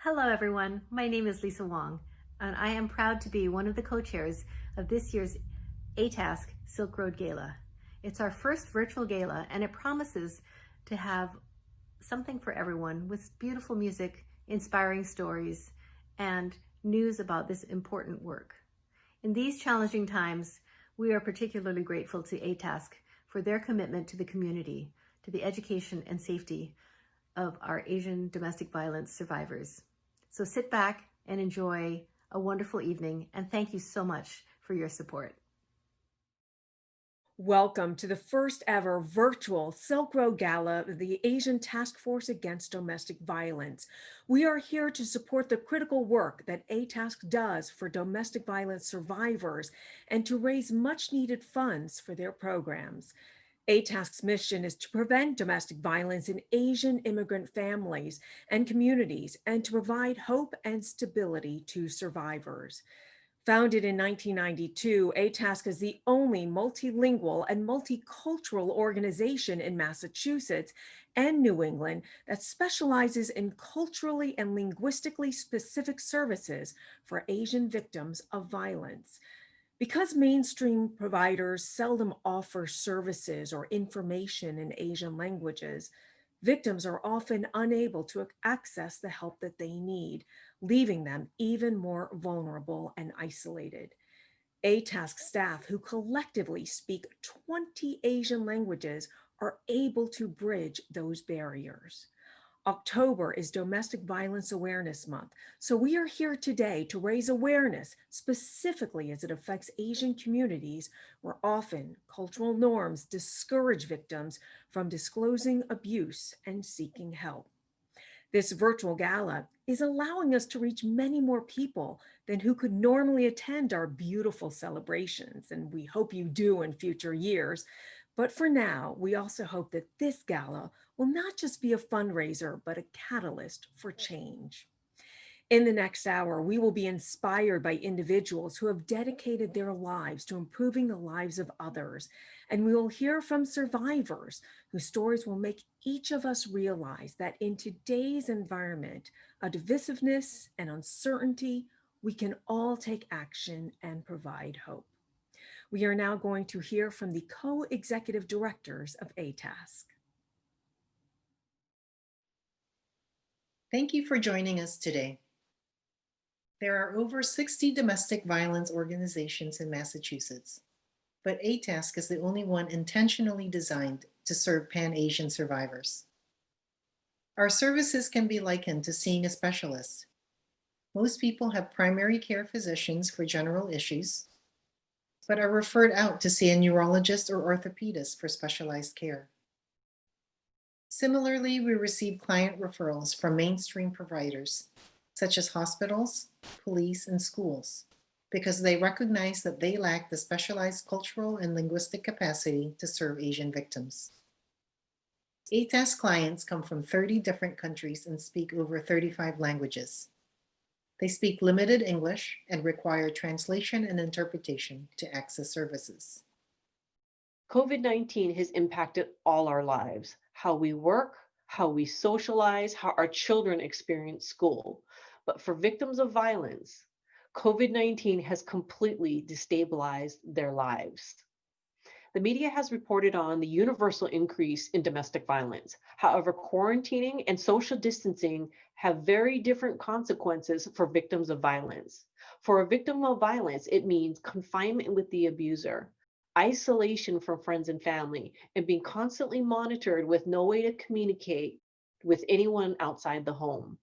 Hello everyone, my name is Lisa Wong, and I am proud to be one of the co-chairs of this year's ATASK Silk Road Gala. It's our first virtual gala, and it promises to have something for everyone with beautiful music, inspiring stories, and news about this important work. In these challenging times, we are particularly grateful to ATASK for their commitment to the community, to the education and safety of our Asian domestic violence survivors. So sit back and enjoy a wonderful evening, and thank you so much for your support. Welcome to the first ever virtual Silk Road Gala of the Asian Task Force Against Domestic Violence. We are here to support the critical work that ATASK does for domestic violence survivors and to raise much needed funds for their programs. ATASK's mission is to prevent domestic violence in Asian immigrant families and communities and to provide hope and stability to survivors. Founded in 1992, ATASK is the only multilingual and multicultural organization in Massachusetts and New England that specializes in culturally and linguistically specific services for Asian victims of violence. Because mainstream providers seldom offer services or information in Asian languages, victims are often unable to access the help that they need, leaving them even more vulnerable and isolated. ATASK staff, who collectively speak 20 Asian languages, are able to bridge those barriers. October is Domestic Violence Awareness Month, so we are here today to raise awareness specifically as it affects Asian communities where often cultural norms discourage victims from disclosing abuse and seeking help. This virtual gala is allowing us to reach many more people than who could normally attend our beautiful celebrations, and we hope you do in future years. But for now, we also hope that this gala will not just be a fundraiser, but a catalyst for change. In the next hour, we will be inspired by individuals who have dedicated their lives to improving the lives of others. And we will hear from survivors whose stories will make each of us realize that in today's environment of divisiveness and uncertainty, we can all take action and provide hope. We are now going to hear from the co-executive directors of ATASK. Thank you for joining us today. There are over 60 domestic violence organizations in Massachusetts, but ATASK is the only one intentionally designed to serve Pan-Asian survivors. Our services can be likened to seeing a specialist. Most people have primary care physicians for general issues, but are referred out to see a neurologist or orthopedist for specialized care. Similarly, we receive client referrals from mainstream providers, such as hospitals, police, and schools, because they recognize that they lack the specialized cultural and linguistic capacity to serve Asian victims. ATASK clients come from 30 different countries and speak over 35 languages. They speak limited English and require translation and interpretation to access services. COVID-19 has impacted all our lives, how we work, how we socialize, how our children experience school. But for victims of violence, COVID-19 has completely destabilized their lives. The media has reported on the universal increase in domestic violence. However, quarantining and social distancing have very different consequences for victims of violence. For a victim of violence, it means confinement with the abuser, isolation from friends and family, and being constantly monitored with no way to communicate with anyone outside the home.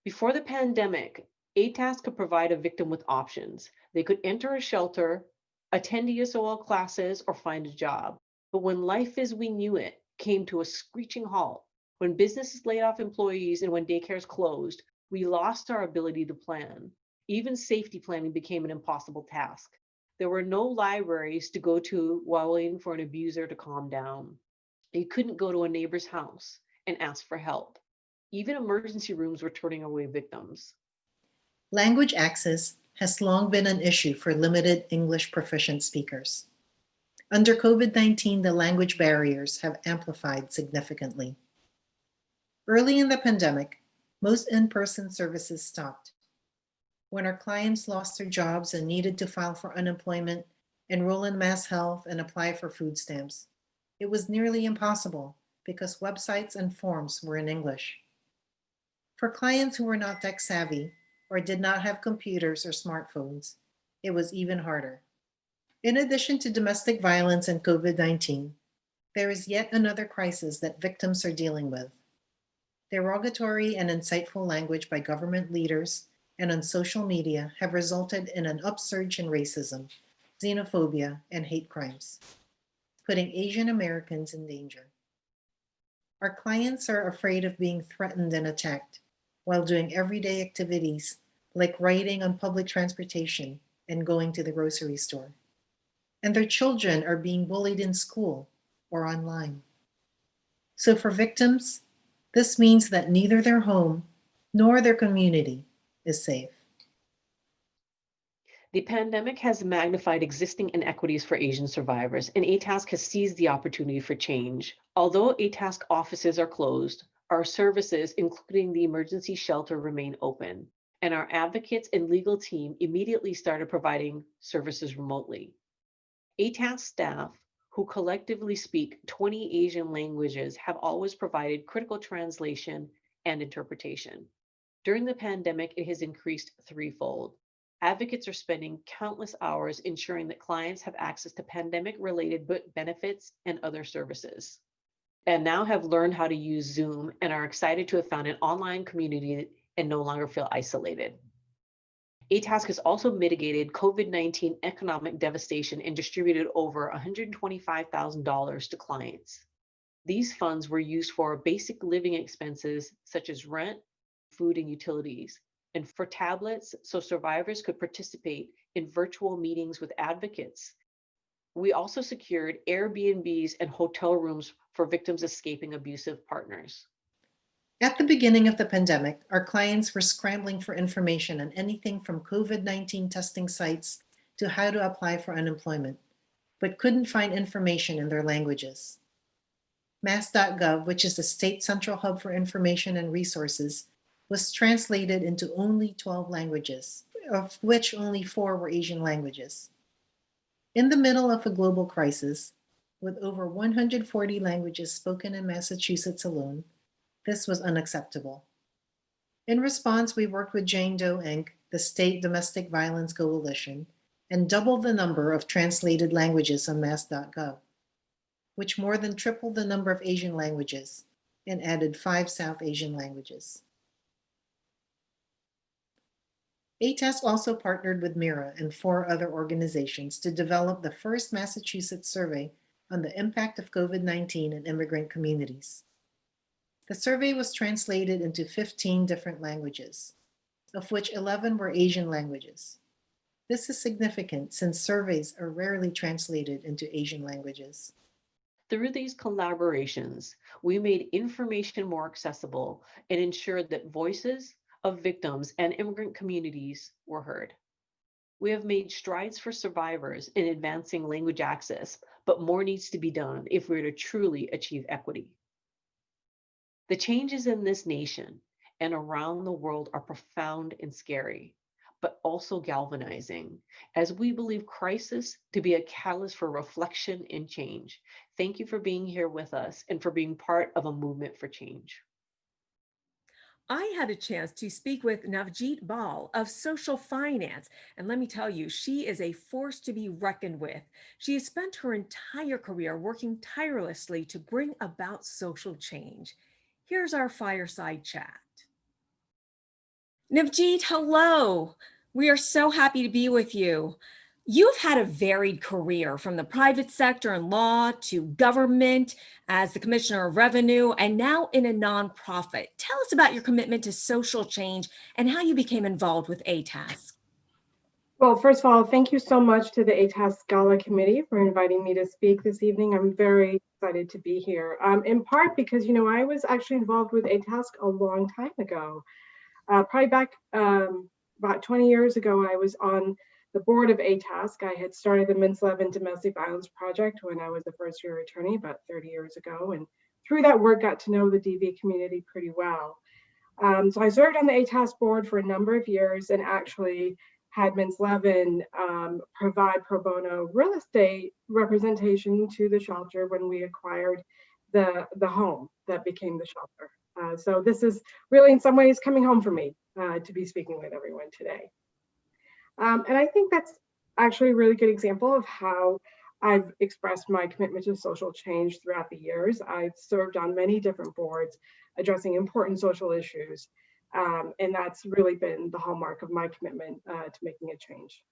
Before the pandemic, ATAS could provide a victim with options. They could enter a shelter, attend ESOL classes, or find a job. But when life as we knew it came to a screeching halt, when businesses laid off employees and when daycares closed, we lost our ability to plan. Even safety planning became an impossible task. There were no libraries to go to while waiting for an abuser to calm down. You couldn't go to a neighbor's house and ask for help. Even emergency rooms were turning away victims. Language access has long been an issue for limited English proficient speakers. Under COVID-19, the language barriers have amplified significantly. Early in the pandemic, most in-person services stopped. When our clients lost their jobs and needed to file for unemployment, enroll in mass health, and apply for food stamps, it was nearly impossible because websites and forms were in English. For clients who were not tech savvy or did not have computers or smartphones, it was even harder. In addition to domestic violence and COVID-19, there is yet another crisis that victims are dealing with. Derogatory and insightful language by government leaders and on social media have resulted in an upsurge in racism, xenophobia, and hate crimes. putting Asian Americans in danger. Our clients are afraid of being threatened and attacked while doing everyday activities like riding on public transportation and going to the grocery store. And their children are being bullied in school or online. So for victims, this means that neither their home nor their community is safe. The pandemic has magnified existing inequities for Asian survivors, and ATASK has seized the opportunity for change. Although ATASK offices are closed, our services, including the emergency shelter, remain open, and our advocates and legal team immediately started providing services remotely. ATASK staff, who collectively speak 20 Asian languages, have always provided critical translation and interpretation. During the pandemic, it has increased threefold. Advocates are spending countless hours ensuring that clients have access to pandemic-related benefits and other services, and now have learned how to use Zoom and are excited to have found an online community and no longer feel isolated. ATASK has also mitigated COVID-19 economic devastation and distributed over $125,000 to clients. These funds were used for basic living expenses such as rent, food, and utilities, and for tablets so survivors could participate in virtual meetings with advocates. We also secured Airbnbs and hotel rooms for victims escaping abusive partners. At the beginning of the pandemic, our clients were scrambling for information on anything from COVID-19 testing sites to how to apply for unemployment, but couldn't find information in their languages. Mass.gov, which is the state central hub for information and resources, was translated into only 12 languages, of which only 4 were Asian languages. In the middle of a global crisis, with over 140 languages spoken in Massachusetts alone, this was unacceptable. In response, we worked with Jane Doe Inc., the State Domestic Violence Coalition, and doubled the number of translated languages on mass.gov, which more than tripled the number of Asian languages and added 5 South Asian languages. ATASK also partnered with MIRA and 4 other organizations to develop the first Massachusetts survey on the impact of COVID-19 in immigrant communities. The survey was translated into 15 different languages, of which 11 were Asian languages. This is significant since surveys are rarely translated into Asian languages. Through these collaborations, we made information more accessible and ensured that voices of victims and immigrant communities were heard. We have made strides for survivors in advancing language access, but more needs to be done if we're to truly achieve equity. The changes in this nation and around the world are profound and scary, but also galvanizing, as we believe crisis to be a catalyst for reflection and change. Thank you for being here with us and for being part of a movement for change. I had a chance to speak with Navjeet Bal of Social Finance, and let me tell you, she is a force to be reckoned with. She has spent her entire career working tirelessly to bring about social change. Here's our fireside chat. Navjeet, hello. We are so happy to be with you. You've had a varied career from the private sector in law to government as the Commissioner of Revenue and now in a nonprofit. Tell us about your commitment to social change and how you became involved with ATASK. Well, first of all, thank you so much to the ATASK Gala Committee for inviting me to speak this evening. I'm very excited to be here, in part because, I was actually involved with ATASK a long time ago. Probably back about 20 years ago, I was on the board of ATASK. I had started the Mintz Levin Domestic Violence Project when I was a first-year attorney about 30 years ago, and through that work got to know the DV community pretty well. So I served on the ATASK board for a number of years and actually had Mintz Levin provide pro bono real estate representation to the shelter when we acquired the home that became the shelter. So this is really in some ways coming home for me to be speaking with everyone today. And I think that's actually a really good example of how I've expressed my commitment to social change throughout the years. I've served on many different boards addressing important social issues. And that's really been the hallmark of my commitment to making a change.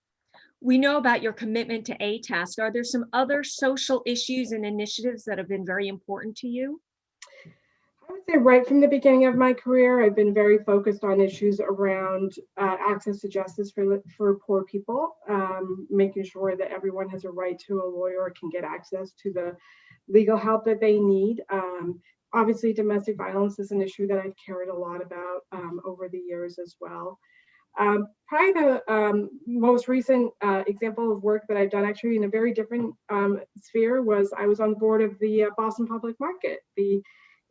We know about your commitment to ATASK. Are there some other social issues and initiatives that have been very important to you? I would say right from the beginning of my career, I've been very focused on issues around access to justice for poor people, making sure that everyone has a right to a lawyer, can get access to the legal help that they need. Obviously, domestic violence is an issue that I've cared a lot about over the years as well. Probably the most recent example of work that I've done actually in a very different sphere was I was on the board of the Boston Public Market, the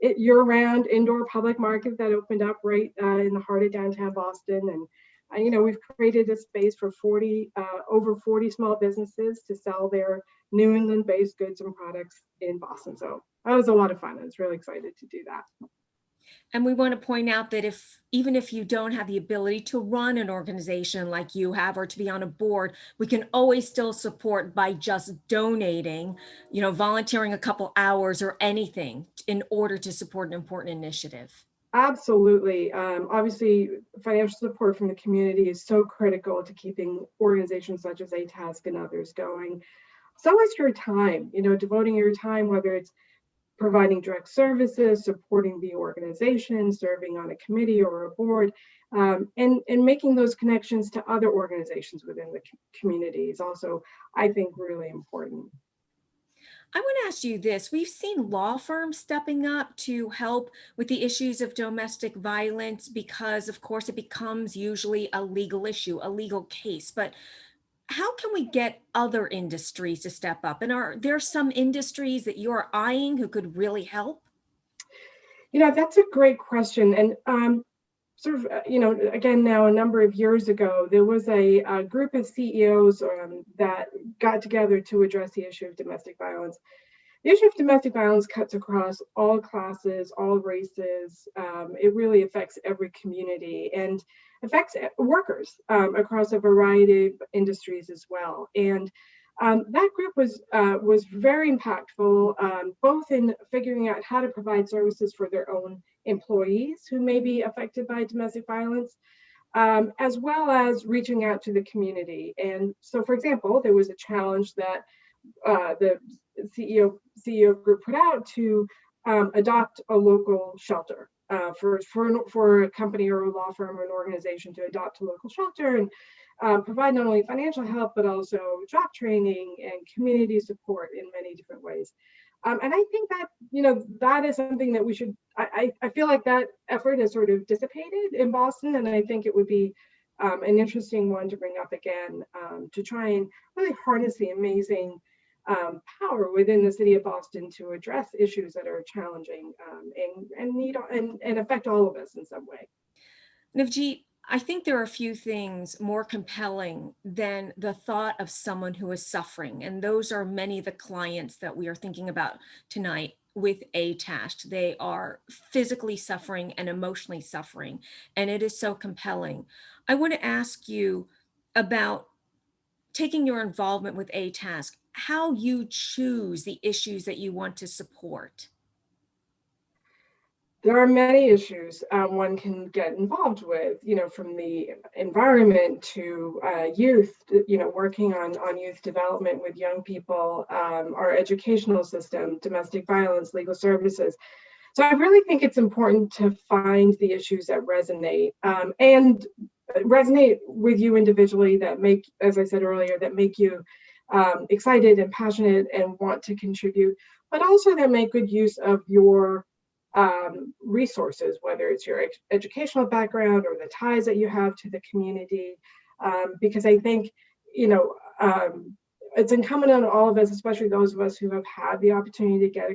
year-round indoor public market that opened up right in the heart of downtown Boston. And we've created a space for over 40 small businesses to sell their New England-based goods and products in Boston. So that was a lot of fun. I was really excited to do that. And we want to point out that even if you don't have the ability to run an organization like you have or to be on a board, we can always still support by just donating, volunteering a couple hours or anything in order to support an important initiative. Absolutely. Obviously, financial support from the community is so critical to keeping organizations such as ATASK and others going. So is your time, devoting your time, whether it's providing direct services, supporting the organization, serving on a committee or a board, and making those connections to other organizations within the community is also, I think, really important. I want to ask you this. We've seen law firms stepping up to help with the issues of domestic violence because, of course, it becomes usually a legal issue, a legal case. But how can we get other industries to step up? And are there some industries that you're eyeing who could really help? That's a great question. And sort of, again, now a number of years ago, there was a group of CEOs that got together to address the issue of domestic violence. The issue of domestic violence cuts across all classes, all races. It really affects every community and affects workers across a variety of industries as well. And that group was very impactful, both in figuring out how to provide services for their own employees who may be affected by domestic violence, as well as reaching out to the community. And so, for example, there was a challenge that the CEO group put out to adopt a local shelter for a company or a law firm or an organization to adopt a local shelter and provide not only financial help, but also job training and community support in many different ways. And I think that, that is something that we should, I feel like that effort has sort of dissipated in Boston. And I think it would be an interesting one to bring up again to try and really harness the amazing power within the city of Boston to address issues that are challenging and affect all of us in some way. Navjeet, I think there are a few things more compelling than the thought of someone who is suffering. And those are many of the clients that we are thinking about tonight with ATASK. They are physically suffering and emotionally suffering. And it is so compelling. I want to ask you about taking your involvement with ATASK, how you choose the issues that you want to support. There are many issues one can get involved with, from the environment to youth, working on youth development with young people, our educational system, domestic violence, legal services. So I really think it's important to find the issues that resonate and resonate with you individually, that make, as I said earlier, that make you excited and passionate and want to contribute, but also that make good use of your resources, whether it's your educational background or the ties that you have to the community, because I think, it's incumbent on all of us, especially those of us who have had the opportunity to get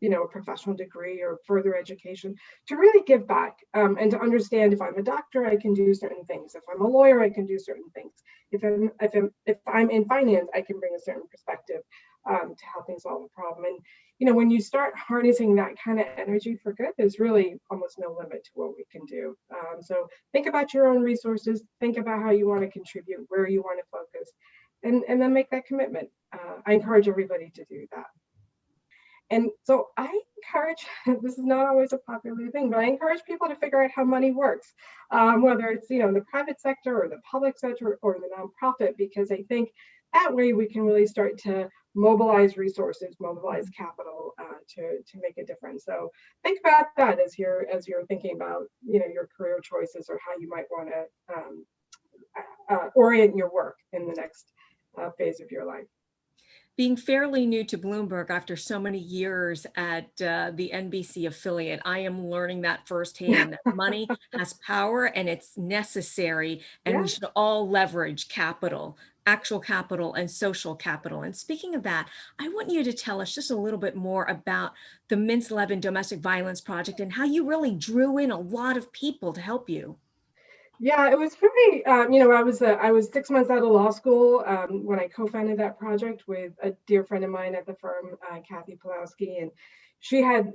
a professional degree or further education, to really give back and to understand, if I'm a doctor, I can do certain things. If I'm a lawyer, I can do certain things. If I'm in finance, I can bring a certain perspective to helping solve a problem. And when you start harnessing that kind of energy for good, there's really almost no limit to what we can do. So think about your own resources, think about how you want to contribute, where you want to focus, and then make that commitment. I encourage everybody to do that. And so I encourage, this is not always a popular thing, but I encourage people to figure out how money works, whether it's, the private sector or the public sector or the nonprofit, because I think that way we can really start to mobilize resources, mobilize capital to make a difference. So think about that as you're thinking about, your career choices or how you might want to orient your work in the next phase of your life. Being fairly new to Bloomberg after so many years at the NBC affiliate, I am learning that firsthand, that money has power and it's necessary, and we should all leverage capital, actual capital and social capital. And speaking of that, I want you to tell us just a little bit more about the Mintz 11 Domestic Violence Project and how you really drew in a lot of people to help you. Yeah, it was very, I was 6 months out of law school when I co-founded that project with a dear friend of mine at the firm, Kathy Pulowski, and she had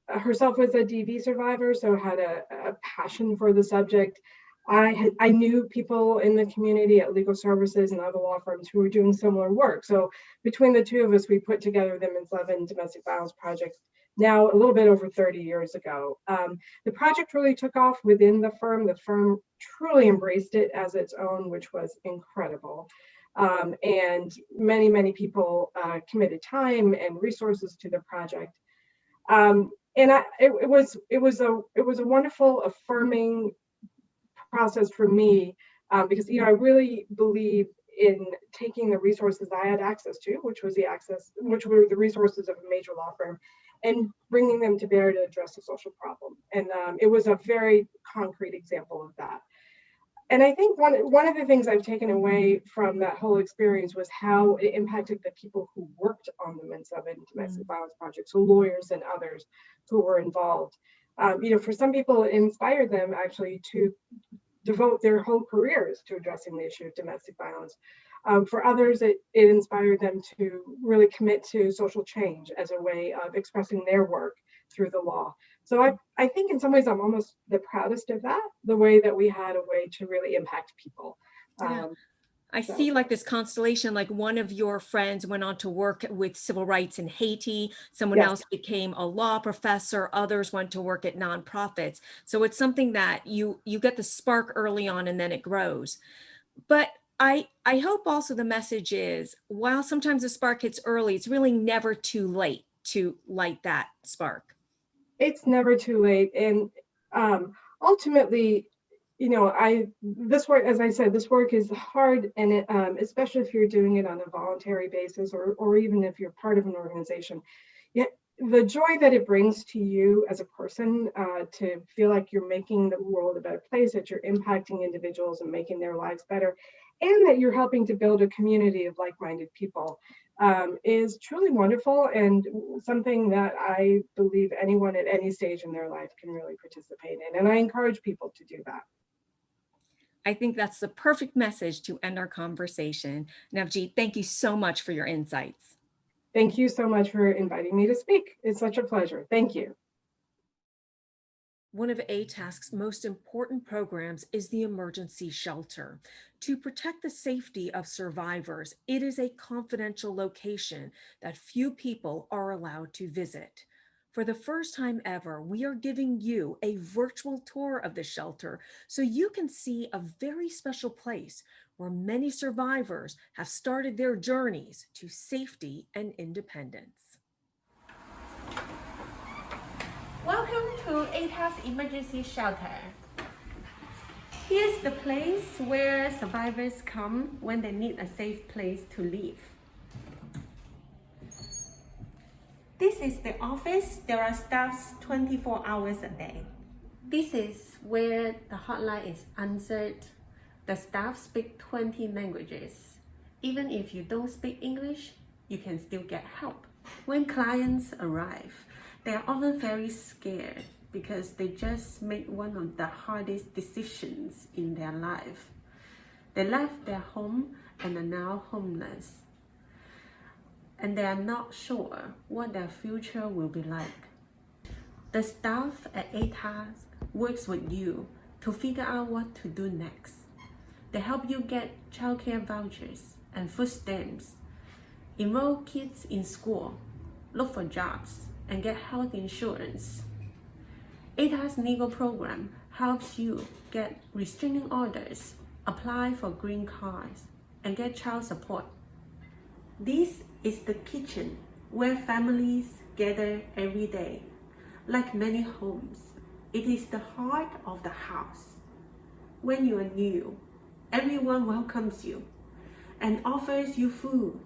herself was a DV survivor, so had a passion for the subject. I knew people in the community at legal services and other law firms who were doing similar work. So between the two of us, we put together the Mintz 11 Domestic Violence Project now a little bit over 30 years ago. The project really took off within the firm. The firm truly embraced it as its own, which was incredible. And many people committed time and resources to the project. It was a wonderful, affirming process for me because I really believe in taking the resources I had access to, which were the resources of a major law firm, and bringing them to bear to address a social problem. And it was a very concrete example of that. And I think one of the things I've taken away from that whole experience was how it impacted the people who worked on the Mintz 11 Domestic Violence Project, so lawyers and others who were involved. For some people, it inspired them actually to devote their whole careers to addressing the issue of domestic violence. For others, it inspired them to really commit to social change as a way of expressing their work through the law. So I think in some ways I'm almost the proudest of that, the way that we had a way to really impact people. I see like this constellation, like one of your friends went on to work with civil rights in Haiti. Someone else became a law professor. Others went to work at nonprofits. So it's something that you get the spark early on and then it grows. But I hope also the message is, while sometimes the spark hits early, it's really never too late to light that spark. It's never too late. And ultimately, this work, as I said, this work is hard, and especially if you're doing it on a voluntary basis, or even if you're part of an organization. Yet the joy that it brings to you as a person to feel like you're making the world a better place, that you're impacting individuals and making their lives better, and that you're helping to build a community of like-minded people is truly wonderful, and something that I believe anyone at any stage in their life can really participate in. And I encourage people to do that. I think that's the perfect message to end our conversation. Navjeet, thank you so much for your insights. Thank you so much for inviting me to speak. It's such a pleasure. Thank you. One of ATASK's most important programs is the emergency shelter. To protect the safety of survivors, it is a confidential location that few people are allowed to visit. For the first time ever, we are giving you a virtual tour of the shelter so you can see a very special place where many survivors have started their journeys to safety and independence. Welcome to ATASK Emergency Shelter. Here's the place where survivors come when they need a safe place to live. This is the office. There are staffs 24 hours a day. This is where the hotline is answered. The staff speak 20 languages. Even if you don't speak English, you can still get help. When clients arrive, they are often very scared because they just made one of the hardest decisions in their life. They left their home and are now homeless. And they are not sure what their future will be like. The staff at ATASK works with you to figure out what to do next. They help you get childcare vouchers and food stamps, enroll kids in school, look for jobs, and get health insurance. ATASK legal program helps you get restraining orders, apply for green cards, and get child support. This is the kitchen where families gather every day. Like many homes, it is the heart of the house. When you are new, everyone welcomes you and offers you food.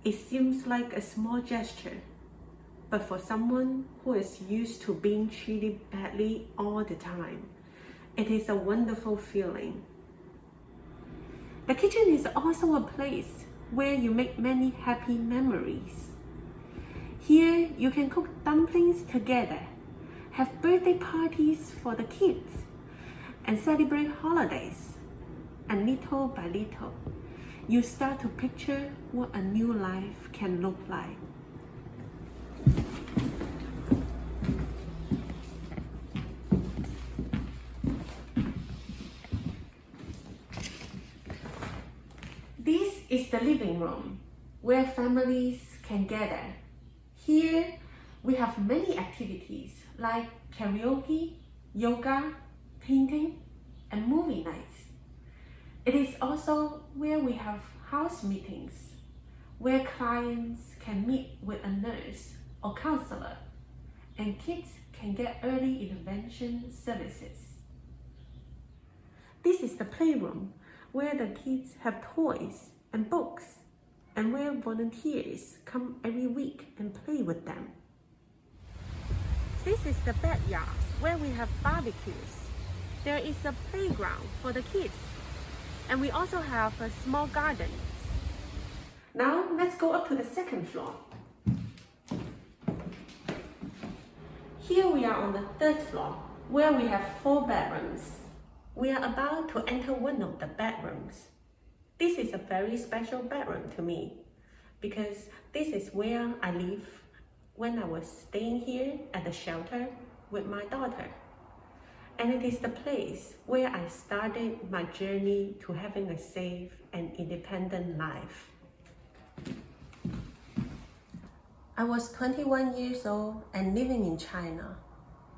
It seems like a small gesture, but for someone who is used to being treated badly all the time, it is a wonderful feeling. The kitchen is also a place where you make many happy memories. Here you can cook dumplings together, have birthday parties for the kids, and celebrate holidays. And little by little, you start to picture what a new life can look like. This is the living room where families can gather. Here we have many activities like karaoke, yoga, painting, and movie nights. It is also where we have house meetings, where clients can meet with a nurse or counselor, and kids can get early intervention services. This is the playroom where the kids have toys and books, and where volunteers come every week and play with them. This is the backyard where we have barbecues. There is a playground for the kids, and we also have a small garden. Now let's go up to the second floor. Here we are on the third floor, where we have 4 bedrooms. We are about to enter one of the bedrooms. This is a very special bedroom to me because this is where I live when I was staying here at the shelter with my daughter. And it is the place where I started my journey to having a safe and independent life. I was 21 years old and living in China.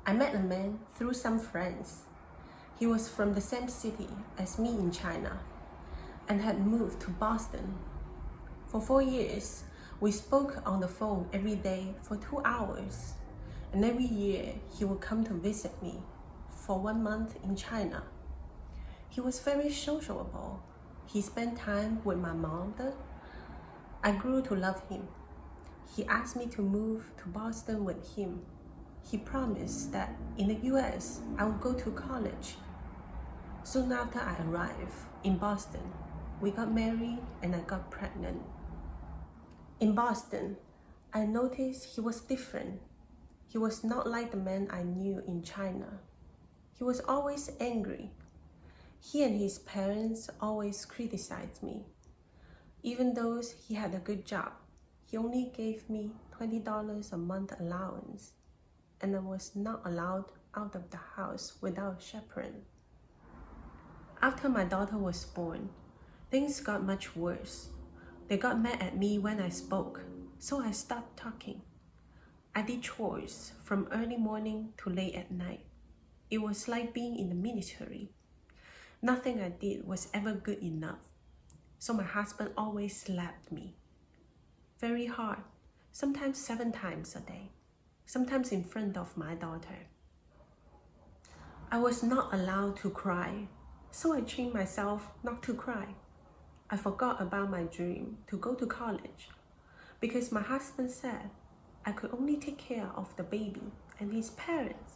I met a man through some friends. He was from the same city as me in China and had moved to Boston. For 4 years, we spoke on the phone every day for 2 hours, and every year he would come to visit me for 1 month in China. He was very sociable. He spent time with my mother. I grew to love him. He asked me to move to Boston with him. He promised that in the US, I would go to college. Soon after I arrived in Boston, we got married and I got pregnant. In Boston, I noticed he was different. He was not like the man I knew in China. He was always angry. He and his parents always criticized me. Even though he had a good job, he only gave me $20 a month allowance, and I was not allowed out of the house without a chaperone. After my daughter was born, things got much worse. They got mad at me when I spoke, so I stopped talking. I did chores from early morning to late at night. It was like being in the military. Nothing I did was ever good enough, so my husband always slapped me. Very hard, sometimes 7 times a day, sometimes in front of my daughter. I was not allowed to cry, so I trained myself not to cry. I forgot about my dream to go to college because my husband said I could only take care of the baby and his parents.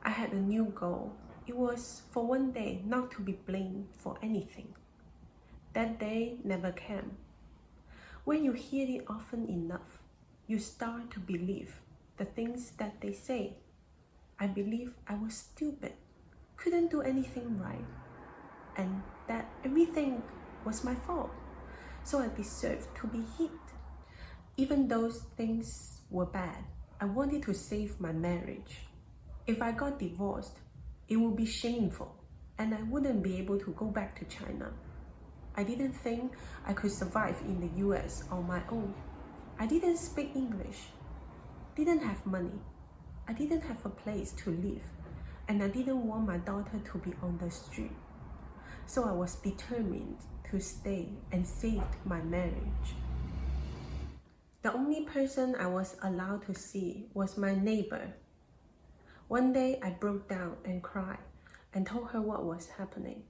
I had a new goal. It was for one day not to be blamed for anything. That day never came. When you hear it often enough, you start to believe the things that they say. I believe I was stupid, couldn't do anything right, and that everything was my fault, so I deserved to be hit. Even though things were bad, I wanted to save my marriage. If I got divorced, it would be shameful, and I wouldn't be able to go back to China. I didn't think I could survive in the US on my own. I didn't speak English. didn't have money. I didn't have a place to live, and I didn't want my daughter to be on the street. So I was determined to stay and saved my marriage. The only person I was allowed to see was my neighbor. One day I broke down and cried and told her what was happening.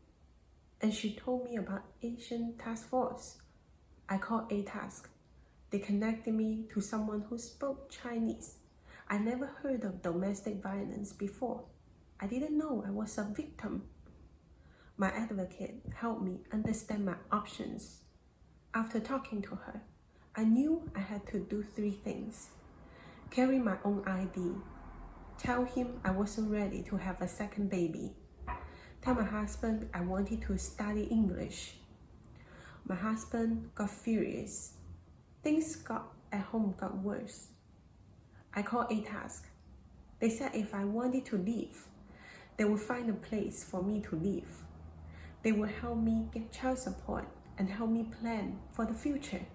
And she told me about Asian Task Force. I called ATASK. They connected me to someone who spoke Chinese. I never heard of domestic violence before. I didn't know I was a victim. My advocate helped me understand my options. After talking to her, I knew I had to do 3 things. Carry my own ID. Tell him I wasn't ready to have a second baby. Tell my husband I wanted to study English. My husband got furious. Things at home got worse. I called ATASK. They said if I wanted to leave, they would find a place for me to live. They would help me get child support and help me plan for the future.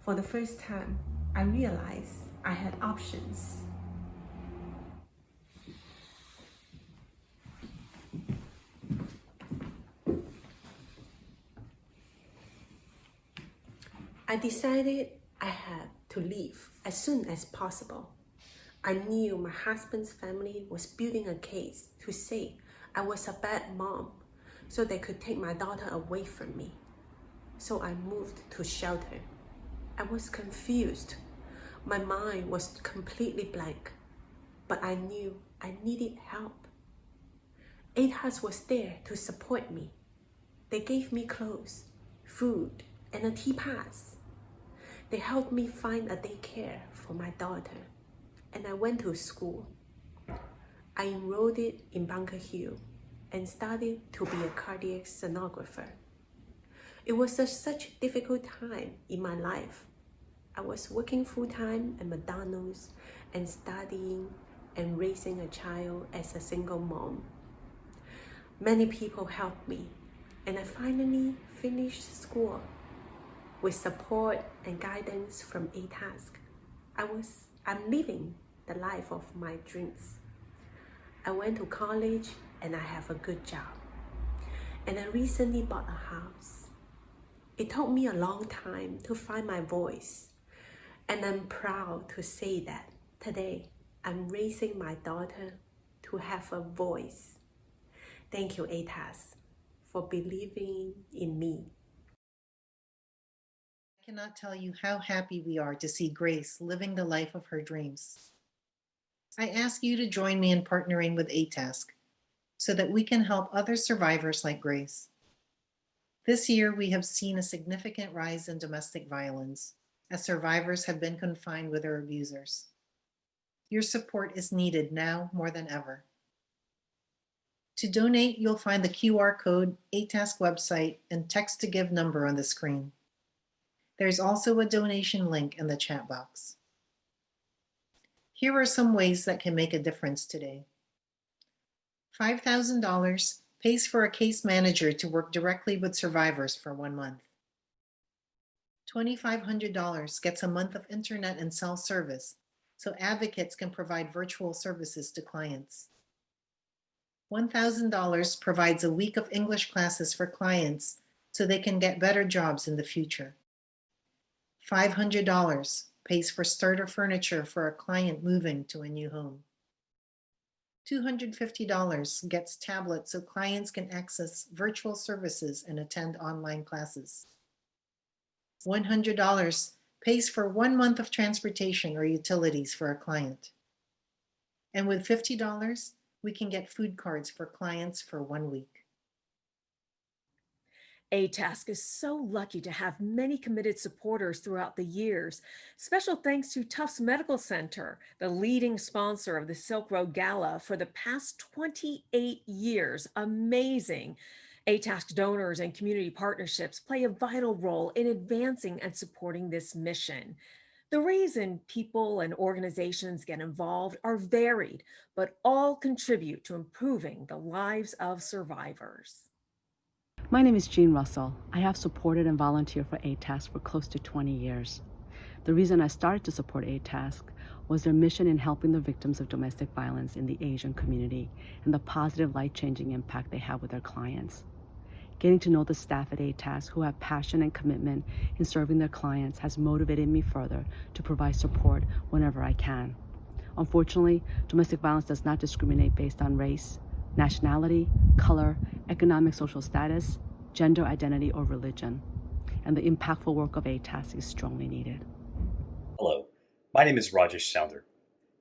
For the first time, I realized I had options. I decided I had to leave as soon as possible. I knew my husband's family was building a case to say I was a bad mom, so they could take my daughter away from me. So I moved to shelter. I was confused. My mind was completely blank, but I knew I needed help. ATASK was there to support me. They gave me clothes, food, and a tea pass. They helped me find a daycare for my daughter, and I went to school. I enrolled in Bunker Hill and started to be a cardiac sonographer. It was such a difficult time in my life. I was working full-time at McDonald's and studying and raising a child as a single mom. Many people helped me, and I finally finished school. With support and guidance from ATASK, I'm living the life of my dreams. I went to college and I have a good job. And I recently bought a house. It took me a long time to find my voice. And I'm proud to say that today I'm raising my daughter to have a voice. Thank you, ATASK, for believing in me. I cannot tell you how happy we are to see Grace living the life of her dreams. I ask you to join me in partnering with ATASK so that we can help other survivors like Grace. This year, we have seen a significant rise in domestic violence as survivors have been confined with their abusers. Your support is needed now more than ever. To donate, you'll find the QR code, ATASK website, and text to give number on the screen. There's also a donation link in the chat box. Here are some ways that can make a difference today. $5,000 pays for a case manager to work directly with survivors for 1 month. $2,500 gets a month of internet and cell service, so advocates can provide virtual services to clients. $1,000 provides a week of English classes for clients so they can get better jobs in the future. $500 pays for starter furniture for a client moving to a new home. $250 gets tablets so clients can access virtual services and attend online classes. $100 pays for 1 month of transportation or utilities for a client. And with $50, we can get food cards for clients for 1 week. ATASK is so lucky to have many committed supporters throughout the years. Special thanks to Tufts Medical Center, the leading sponsor of the Silk Road Gala for the past 28 years. Amazing. ATASK donors and community partnerships play a vital role in advancing and supporting this mission. The reason people and organizations get involved are varied, but all contribute to improving the lives of survivors. My name is Jean Russell. I have supported and volunteered for ATASK for close to 20 years. The reason I started to support ATASK was their mission in helping the victims of domestic violence in the Asian community and the positive life-changing impact they have with their clients. Getting to know the staff at ATASK who have passion and commitment in serving their clients has motivated me further to provide support whenever I can. Unfortunately, domestic violence does not discriminate based on race, nationality, color, economic social status, gender identity, or religion. And the impactful work of ATASK is strongly needed. Hello, my name is Rajesh Sounder.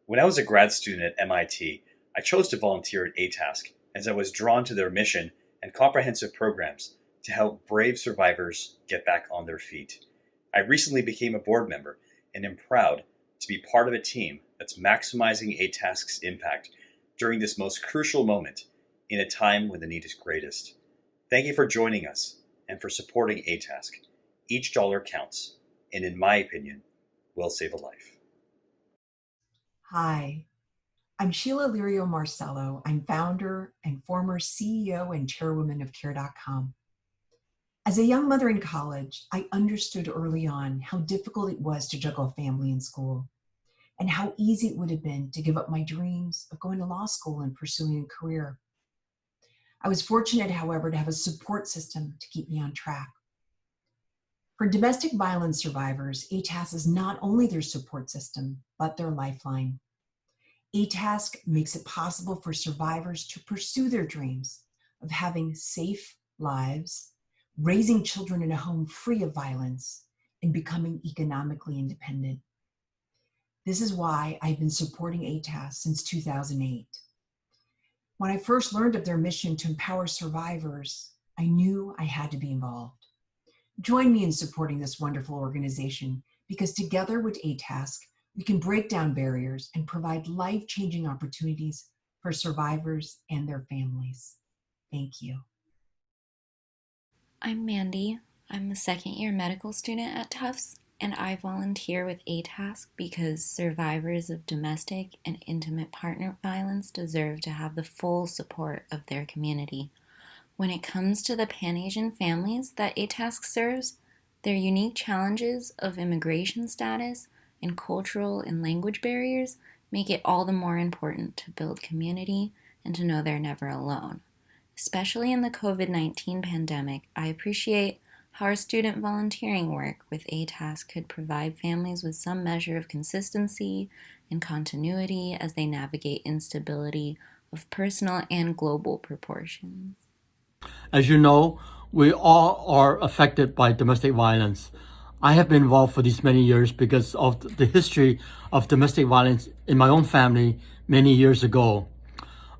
When I was a grad student at MIT, I chose to volunteer at ATASK as I was drawn to their mission and comprehensive programs to help brave survivors get back on their feet. I recently became a board member and am proud to be part of a team that's maximizing ATASK's impact during this most crucial moment in a time when the need is greatest. Thank you for joining us and for supporting ATASK. Each dollar counts, and in my opinion, will save a life. Hi, I'm Sheila Lirio Marcello. I'm founder and former CEO and chairwoman of Care.com. As a young mother in college, I understood early on how difficult it was to juggle family and school, and how easy it would have been to give up my dreams of going to law school and pursuing a career. I was fortunate, however, to have a support system to keep me on track. For domestic violence survivors, ATASK is not only their support system, but their lifeline. ATASK makes it possible for survivors to pursue their dreams of having safe lives, raising children in a home free of violence, and becoming economically independent. This is why I've been supporting ATASK since 2008. When I first learned of their mission to empower survivors, I knew I had to be involved. Join me in supporting this wonderful organization, because together with ATASK, we can break down barriers and provide life-changing opportunities for survivors and their families. Thank you. I'm Mandy. I'm a second-year medical student at Tufts, and I volunteer with ATASK because survivors of domestic and intimate partner violence deserve to have the full support of their community. When it comes to the Pan-Asian families that ATASK serves, their unique challenges of immigration status and cultural and language barriers make it all the more important to build community and to know they're never alone. Especially in the COVID-19 pandemic, I appreciate how our student volunteering work with ATASK could provide families with some measure of consistency and continuity as they navigate instability of personal and global proportions. As you know, we all are affected by domestic violence. I have been involved for these many years because of the history of domestic violence in my own family many years ago.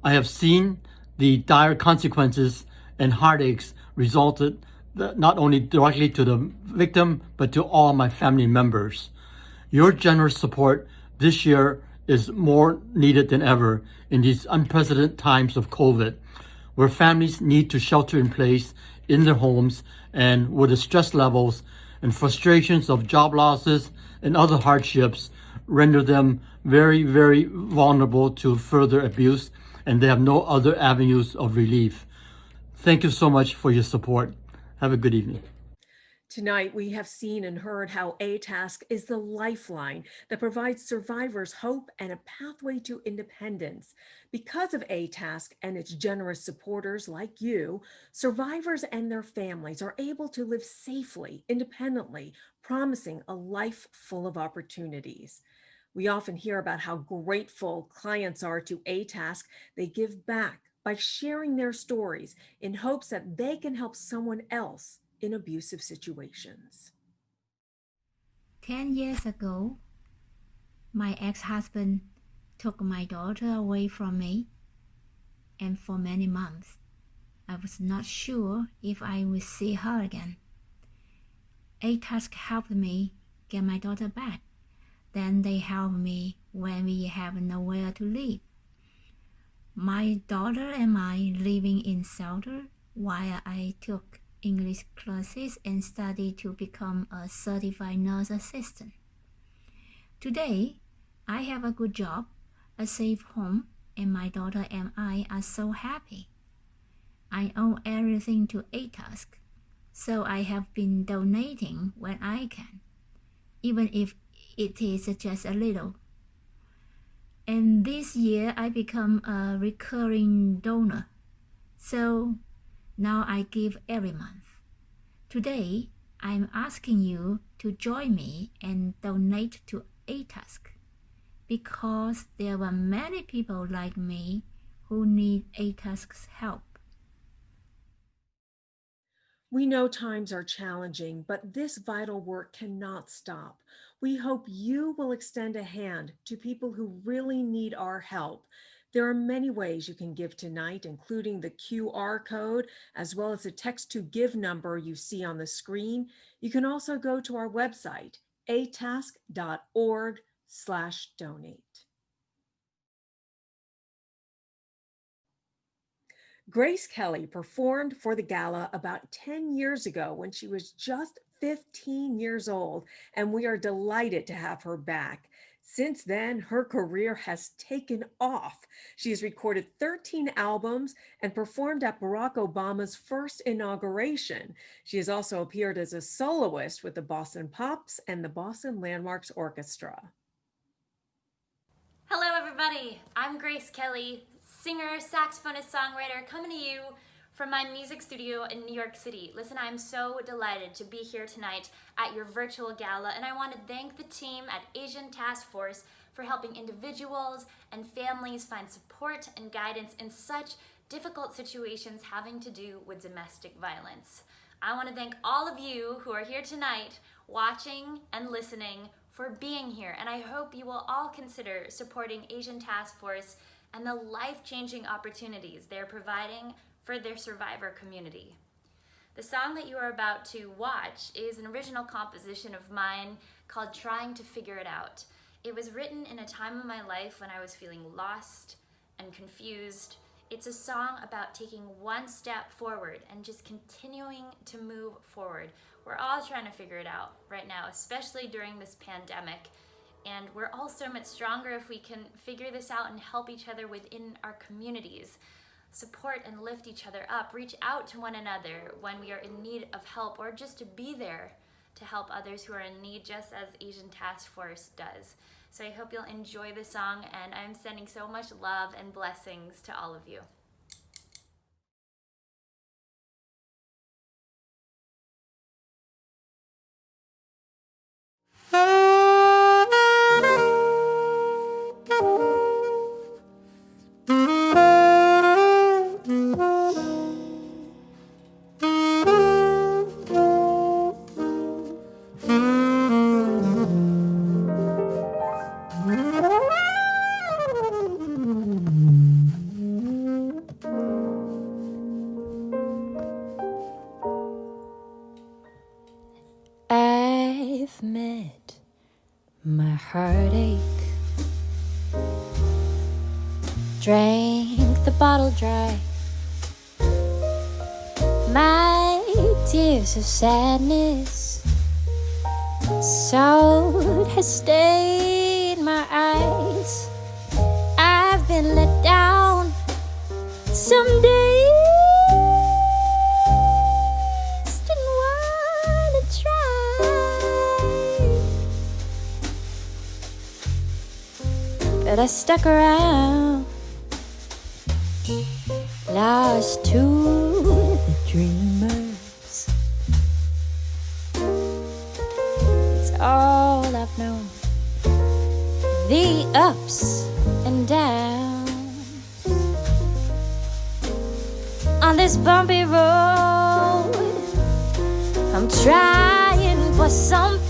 I have seen the dire consequences and heartaches resulted not only directly to the victim, but to all my family members. Your generous support this year is more needed than ever in these unprecedented times of COVID, where families need to shelter in place in their homes, and where the stress levels and frustrations of job losses and other hardships render them very, very vulnerable to further abuse, and they have no other avenues of relief. Thank you so much for your support. Have a good evening. Tonight, we have seen and heard how ATASK is the lifeline that provides survivors hope and a pathway to independence. Because of ATASK and its generous supporters like you, survivors and their families are able to live safely, independently, promising a life full of opportunities. We often hear about how grateful clients are to ATASK. They give back by sharing their stories in hopes that they can help someone else in abusive situations. 10 years ago, my ex-husband took my daughter away from me, and for many months, I was not sure if I would see her again. ATASK helped me get my daughter back. Then they helped me when we have nowhere to live. My daughter and I living in shelter while I took English classes and studied to become a certified nurse assistant. Today, I have a good job, a safe home, and my daughter and I are so happy. I owe everything to ATASK, so I have been donating when I can, even if it is just a little. And this year I become a recurring donor. So now I give every month. Today, I'm asking you to join me and donate to ATASK because there are many people like me who need ATASK's help. We know times are challenging, but this vital work cannot stop. We hope you will extend a hand to people who really need our help. There are many ways you can give tonight, including the QR code, as well as the text to give number you see on the screen. You can also go to our website, atask.org/donate. Grace Kelly performed for the gala about 10 years ago when she was just 15 years old, and we are delighted to have her back. Since then, her career has taken off. She has recorded 13 albums and performed at Barack Obama's first inauguration. She has also appeared as a soloist with the Boston Pops and the Boston Landmarks Orchestra. Hello everybody, I'm Grace Kelly, singer, saxophonist, songwriter, coming to you from my music studio in New York City. Listen, I'm so delighted to be here tonight at your virtual gala, and I want to thank the team at Asian Task Force for helping individuals and families find support and guidance in such difficult situations having to do with domestic violence. I want to thank all of you who are here tonight watching and listening for being here, and I hope you will all consider supporting Asian Task Force and the life-changing opportunities they're providing for their survivor community. The song that you are about to watch is an original composition of mine called Trying to Figure It Out. It was written in a time of my life when I was feeling lost and confused. It's a song about taking one step forward and just continuing to move forward. We're all trying to figure it out right now, especially during this pandemic. And we're all so much stronger if we can figure this out and help each other within our communities. Support and lift each other up. Reach out to one another when we are in need of help, or just to be there to help others who are in need, just as Asian Task Force does. So I hope you'll enjoy the song, and I'm sending so much love and blessings to all of you. I've met my heartache, drank the bottle dry, my tears of sadness, salt has stained my eyes. I've been let down some days. But I stuck around, lost to the dreamers. It's all I've known, the ups and downs. On this bumpy road, I'm trying for something.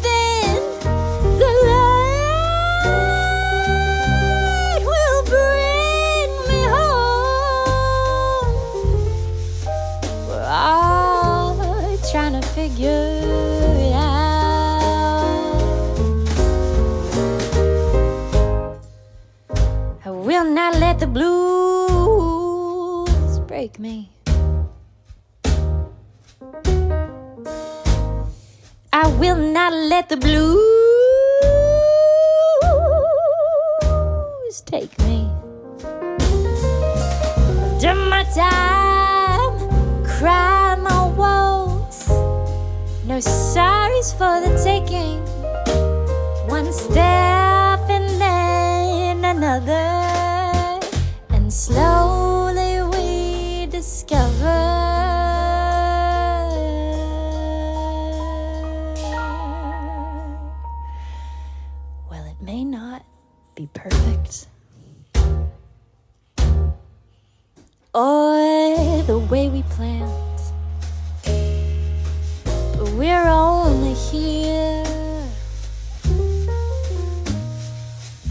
Figure it out. I will not let the blues break me. I will not let the blues take me. I've done my time, cried my woes. No sorries for the taking. One step and then another. we planned. But we're only here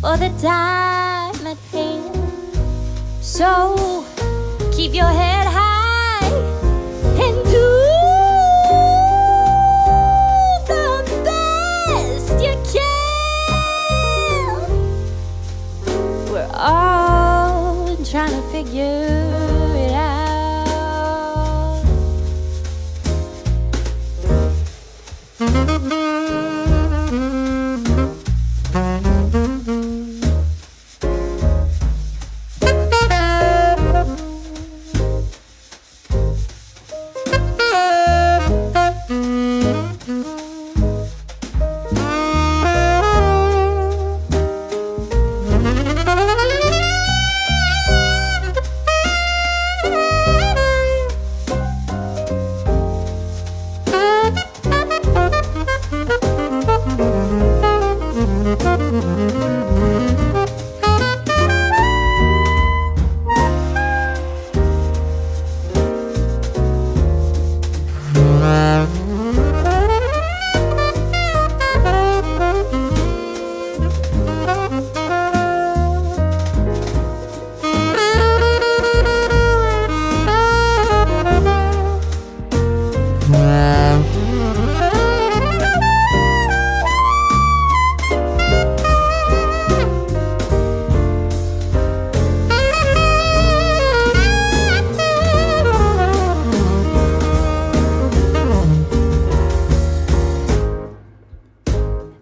for the time at hand. So keep your head high and do the best you can. We're all trying to figure it out.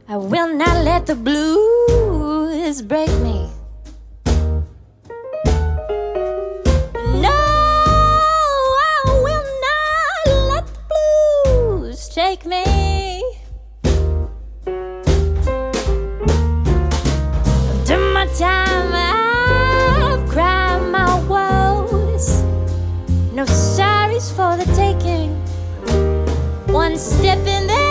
I will not let the blues break me. No, I will not let the blues take me. I've done my time, I've cried my woes. No sorries for the taking. One step in there,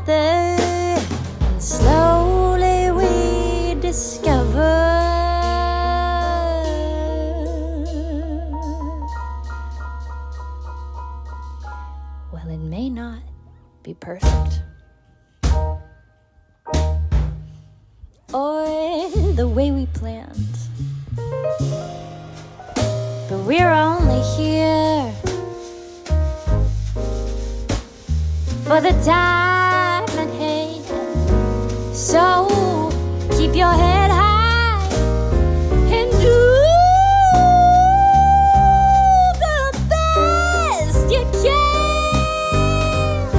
and slowly we discover well, it may not be perfect or the way we planned, but we're only here for the time at hand. So keep your head high and do the best you can.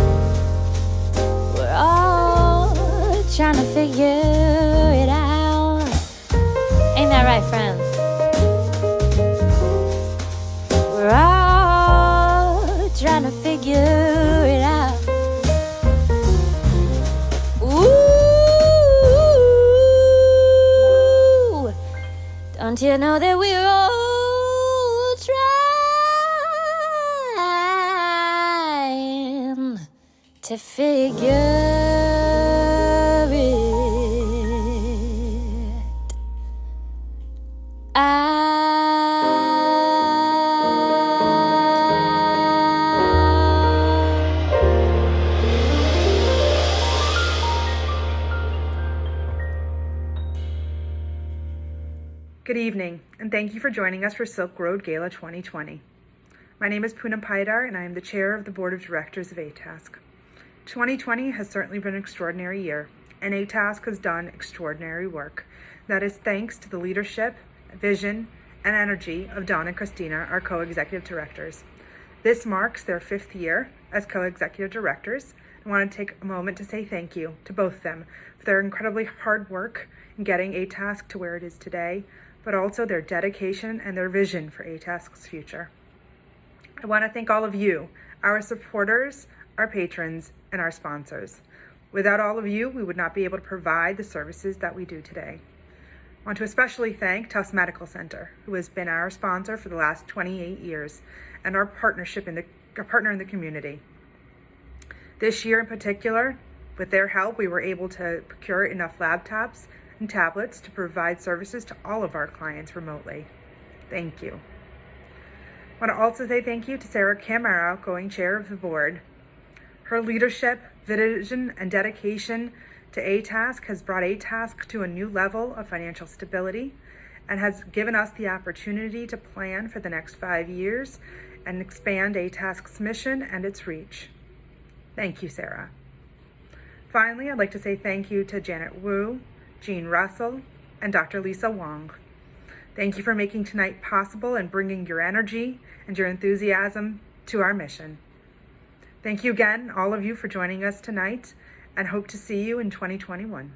We're all trying to figure it out. Ain't that right, friends? We're all trying to figure it out. Don't you know that we're all trying to figure it out? Good evening, and thank you for joining us for Silk Road Gala 2020. My name is Poonam Paidar, and I am the chair of the Board of Directors of ATASK. 2020 has certainly been an extraordinary year, and ATASK has done extraordinary work. That is thanks to the leadership, vision, and energy of Don and Christina, our co-executive directors. This marks their 5th year as co-executive directors. I want to take a moment to say thank you to both of them for their incredibly hard work in getting ATASK to where it is today, but also their dedication and their vision for ATASK's future. I want to thank all of you, our supporters, our patrons, and our sponsors. Without all of you, we would not be able to provide the services that we do today. I want to especially thank Tufts Medical Center, who has been our sponsor for the last 28 years and our partner in the community. This year in particular, with their help, we were able to procure enough laptops and tablets to provide services to all of our clients remotely. Thank you. I want to also say thank you to Sarah Camara, outgoing chair of the board. Her leadership, vision, and dedication to ATASK has brought ATASK to a new level of financial stability and has given us the opportunity to plan for the next 5 years and expand ATASK's mission and its reach. Thank you, Sarah. Finally, I'd like to say thank you to Janet Wu, Jean Russell, and Dr. Lisa Wong. Thank you for making tonight possible and bringing your energy and your enthusiasm to our mission. Thank you again, all of you, for joining us tonight, and hope to see you in 2021.